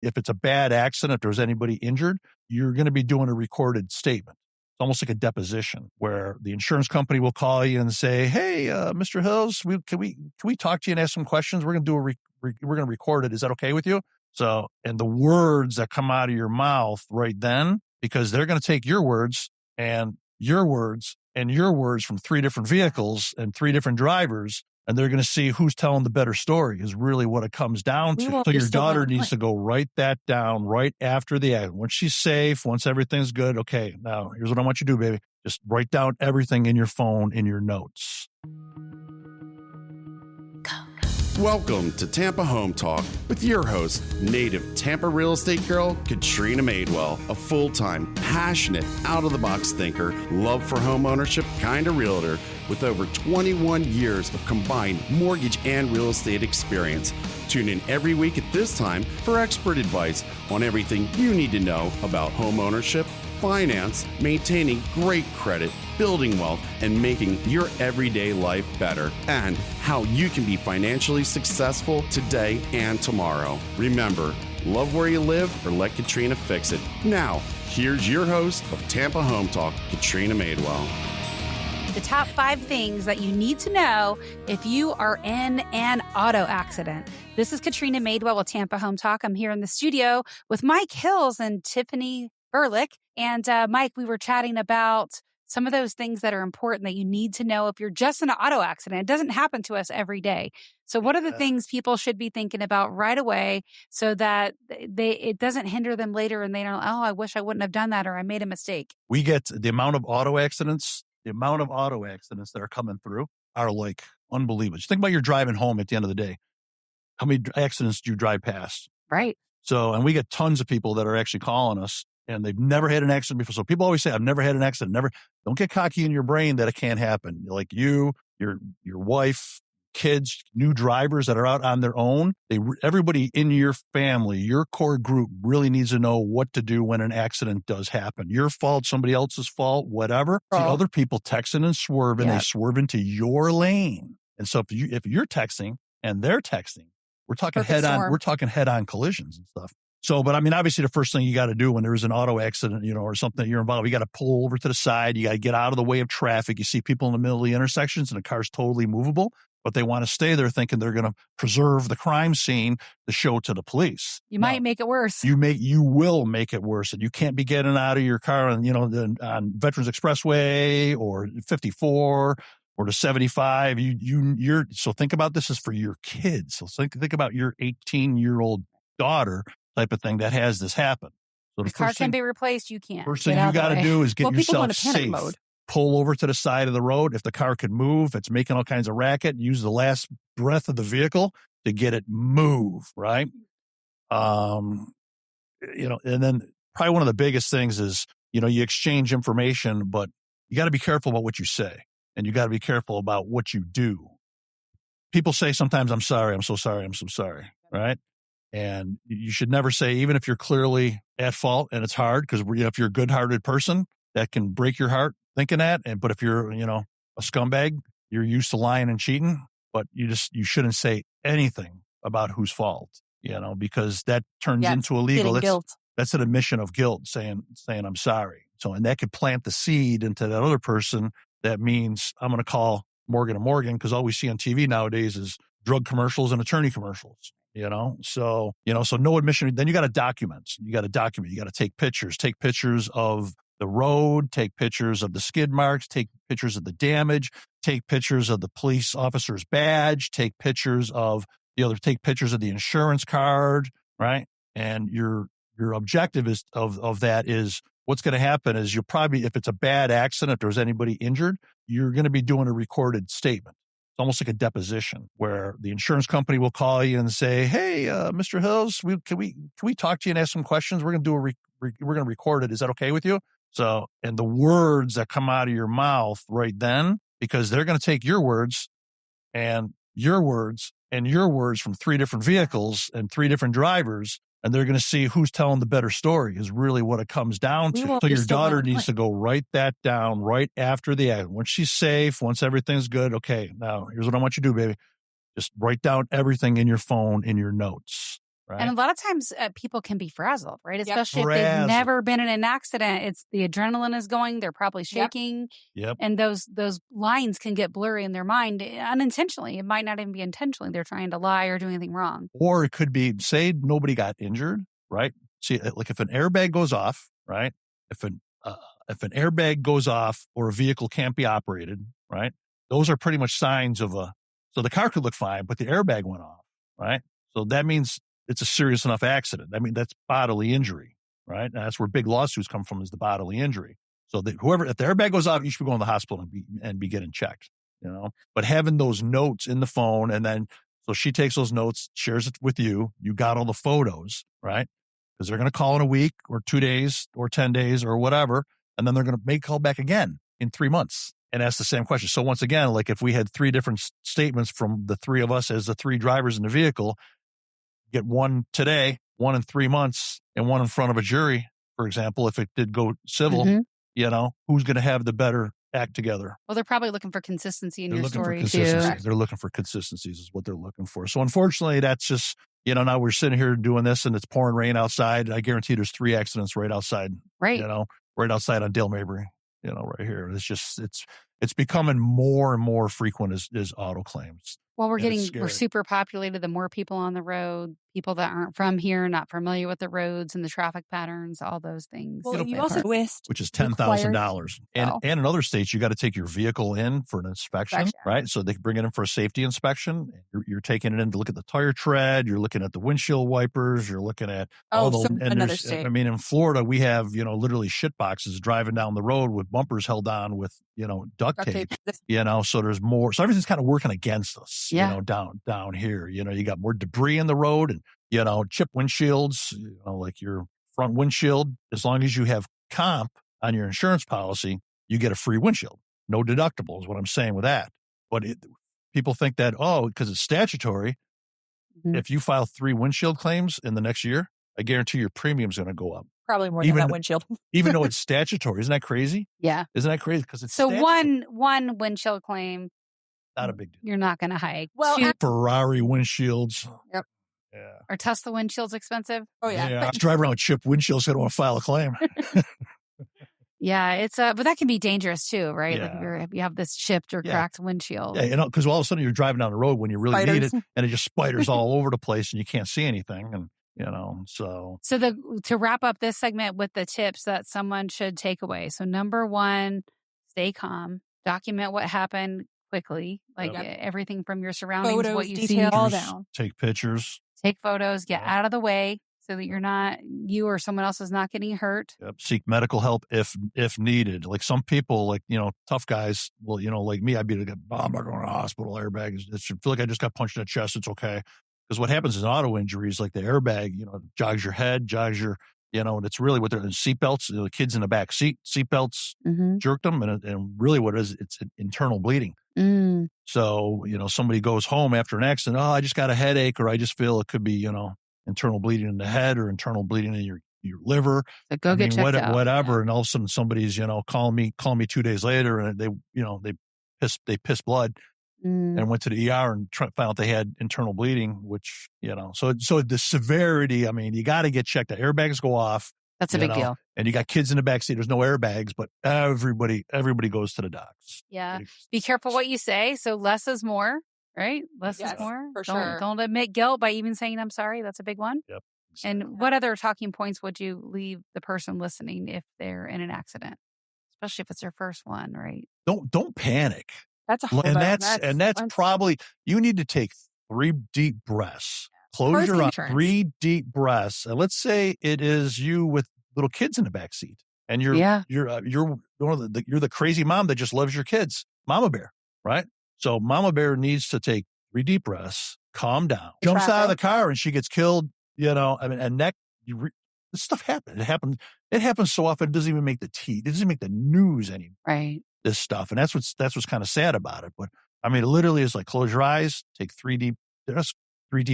if it's a bad accident, if there's anybody injured, you're going to be doing a recorded statement. It's almost like a deposition where the insurance company will call you and say, "Hey, Mr. Hills, can we talk to you and ask some questions? We're going to do we're going to record it. Is that okay with you?" So, and the words that come out of your mouth right then, because they're going to take your words and your words and your words from 3 different vehicles and 3 different drivers, and they're going to see who's telling the better story is really what it comes down to. So your daughter needs to go write that down right after the accident. Once she's safe, once everything's good, okay, now here's what I want you to do, baby. Just write down everything in your phone, in your notes. Welcome to Tampa Home Talk with your host, native Tampa real estate girl, Katrina Madewell, a full-time, passionate, out-of-the-box thinker, love for home ownership kind of realtor with over 21 years of combined mortgage and real estate experience. Tune in every week at this time for expert advice on everything you need to know about home ownership, finance, maintaining great credit, building wealth, and making your everyday life better, and how you can be financially successful today and tomorrow. Remember, love where you live or let Katrina fix it. Now, here's your host of Tampa Home Talk, Katrina Madewell. The top 5 things that you need to know if you are in an auto accident. This is Katrina Madewell with Tampa Home Talk. I'm here in the studio with Mike Hills and Tiffany Firlik. And Mike, we were chatting about some of those things that are important that you need to know if you're just in an auto accident. It doesn't happen to us every day. So what are the things people should be thinking about right away so that it doesn't hinder them later and they don't, oh, I wish I wouldn't have done that, or I made a mistake? We get the amount of auto accidents that are coming through are like unbelievable. Just think about your driving home at the end of the day. How many accidents do you drive past? Right. So, and we get tons of people that are actually calling us and they've never had an accident before. So people always say, I've never had an accident. Don't get cocky in your brain that it can't happen. Like you, your wife, kids, new drivers that are out on their own. Everybody in your family, your core group really needs to know what to do when an accident does happen. Your fault, somebody else's fault, whatever. See other people texting and swerving, they swerve into your lane. And so if you're texting and they're texting, we're talking head on collisions and stuff. So, but I mean, obviously the first thing you got to do when there's an auto accident, or something that you're involved, you got to pull over to the side. You got to get out of the way of traffic. You see people in the middle of the intersections and the car's totally movable, but they want to stay there thinking they're going to preserve the crime scene to show to the police. You might make it worse. You will make it worse. And you can't be getting out of your car on, on Veterans Expressway or 54 or to 75. So think about this as for your kids. So think about your 18-year-old daughter type of thing that has this happen. So the car can be replaced. You can't. First thing you got to do is get yourself safe. Mode. Pull over to the side of the road. If the car could move, it's making all kinds of racket. Use the last breath of the vehicle to get it move, right? And then probably one of the biggest things is, you exchange information, but you got to be careful about what you say, and you got to be careful about what you do. People say sometimes, "I'm sorry, I'm so sorry, I'm so sorry," right? And you should never say, even if you're clearly at fault, and it's hard because if you're a good-hearted person, that can break your heart thinking that. But if you're, a scumbag, you're used to lying and cheating, but you shouldn't say anything about whose fault, because that turns into illegal. That's an admission of guilt, saying I'm sorry. So, and that could plant the seed into that other person. That means I'm going to call Morgan & Morgan, because all we see on TV nowadays is drug commercials and attorney commercials. So no admission. Then you got to document. You got to take pictures of the road, take pictures of the skid marks, take pictures of the damage, take pictures of the police officer's badge, take pictures of the insurance card, right? And your objective of that is what's going to happen is you'll probably, if it's a bad accident, if there's anybody injured, you're going to be doing a recorded statement. It's almost like a deposition where the insurance company will call you and say, "Hey, Mr. Hills, can we talk to you and ask some questions? We're going to we're going to record it. Is that okay with you?" So, and the words that come out of your mouth right then, because they're going to take your words and your words and your words from 3 different vehicles and 3 different drivers, and they're going to see who's telling the better story is really what it comes down to. So your daughter needs to go write that down right after the accident. Once she's safe, once everything's good, okay, now here's what I want you to do, baby. Just write down everything in your phone, in your notes, Right? And a lot of times people can be frazzled, right? Especially if they've never been in an accident. It's the adrenaline is going. They're probably shaking. Yep. And those lines can get blurry in their mind unintentionally. It might not even be intentionally. They're trying to lie or do anything wrong. Or it could be, say nobody got injured, right? See, like if an airbag goes off, right? If an airbag goes off or a vehicle can't be operated, right? Those are pretty much signs of so the car could look fine, but the airbag went off, right? So that means it's a serious enough accident. I mean, that's bodily injury, right? And that's where big lawsuits come from, is the bodily injury. So if the airbag goes off, you should be going to the hospital and be getting checked, But having those notes in the phone, and then, so she takes those notes, shares it with you. You got all the photos, right? Because they're going to call in a week or 2 days or 10 days or whatever. And then they're going to make call back again in 3 months and ask the same question. So once again, like if we had 3 different statements from the 3 of us as the 3 drivers in the vehicle, get one today, one in 3 months, and one in front of a jury, for example, if it did go civil, who's going to have the better act together? Well, they're probably looking for consistency in your story too. They're looking for consistencies is what they're looking for. So unfortunately, that's just, now we're sitting here doing this and it's pouring rain outside. I guarantee there's 3 accidents right outside, right outside on Dale Mabry, right here. It's just, it's becoming more and more frequent as auto claims. Well, we're super populated. The more people on the road, people that aren't from here, not familiar with the roads and the traffic patterns, all those things. Well, you also which is $10,000. And in other states, you got to take your vehicle in for an inspection, right? So they bring it in for a safety inspection. You're taking it in to look at the tire tread. You're looking at the windshield wipers. You're looking at another state. I mean, in Florida, we have, literally shit boxes driving down the road with bumpers held on with, duct tape. So there's more. So everything's kind of working against us. Down here, you got more debris in the road and, chipped windshields, like your front windshield. As long as you have comp on your insurance policy, you get a free windshield. No deductible is what I'm saying with that. But people think that, because it's statutory, if you file 3 windshield claims in the next year, I guarantee your premium's going to go up. Probably more than that windshield. Even though it's statutory. Isn't that crazy? Yeah. Isn't that crazy? Because it's so one windshield claim. Not a big deal. You're not going to hike. Well, Ferrari windshields. Yep. Yeah. Are Tesla windshields expensive? Oh, yeah. I just drive around with chipped windshields. I don't want to file a claim. Yeah, it's but that can be dangerous too, right? Yeah. Like if you have this chipped or cracked windshield. Yeah, because all of a sudden you're driving down the road when you really need it, and it just spiders all over the place, and you can't see anything, and so. So to wrap up this segment with the tips that someone should take away. So number 1, stay calm. Document what happened quickly, like everything from your surroundings, photos, what you detail see. All down. Take pictures. Take photos. Get out of the way so that you or someone else is not getting hurt. Yep. Seek medical help if needed. Like some people, like tough guys. Well, like me, I'd be like, I'm not going to the hospital. Airbag. It should feel like I just got punched in the chest. It's okay. Because what happens in auto injuries, like the airbag, jogs your head, jogs your. And it's really what they're seatbelts. The kids in the back seatbelts jerked them, and really what it is, it's internal bleeding. So somebody goes home after an accident. I just got a headache, or I just feel it could be internal bleeding in the head or internal bleeding in your liver. So go get checked out. Whatever, and all of a sudden somebody's call me 2 days later, and they piss blood. And went to the ER and found out they had internal bleeding, which, so the severity, I mean, you got to get checked. The airbags go off. That's a big deal. And you got kids in the backseat. There's no airbags, but everybody goes to the docs. Yeah. Be careful what you say. So less is more, right? Less is more. For sure. Don't admit guilt by even saying, I'm sorry. That's a big one. Yep. Exactly. And what other talking points would you leave the person listening if they're in an accident, especially if it's their first one, right? Don't panic. That's a whole that's probably, you need to take 3 deep breaths. Close your eyes, 3 deep breaths. And let's say it is you with little kids in the back seat, and you're the crazy mom that just loves your kids, Mama Bear, right? So Mama Bear needs to take 3 deep breaths, calm down, jumps out of the car, and she gets killed. This stuff happens. It happens so often it doesn't even make the it doesn't make the news anymore. Right. This stuff. And that's what's kind of sad about it. But I mean, it literally is like, close your eyes, take 3 deep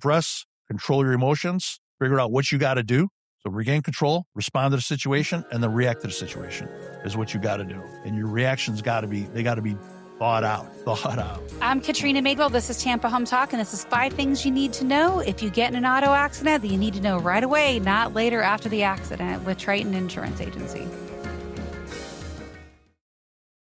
breaths, control your emotions, figure out what you got to do. So regain control, respond to the situation, and then react to the situation is what you got to do. And your reactions got to be thought out. I'm Katrina Madewell. This is Tampa Home Talk, and this is 5 things you need to know if you get in an auto accident that you need to know right away, not later after the accident with Triton Insurance Agency.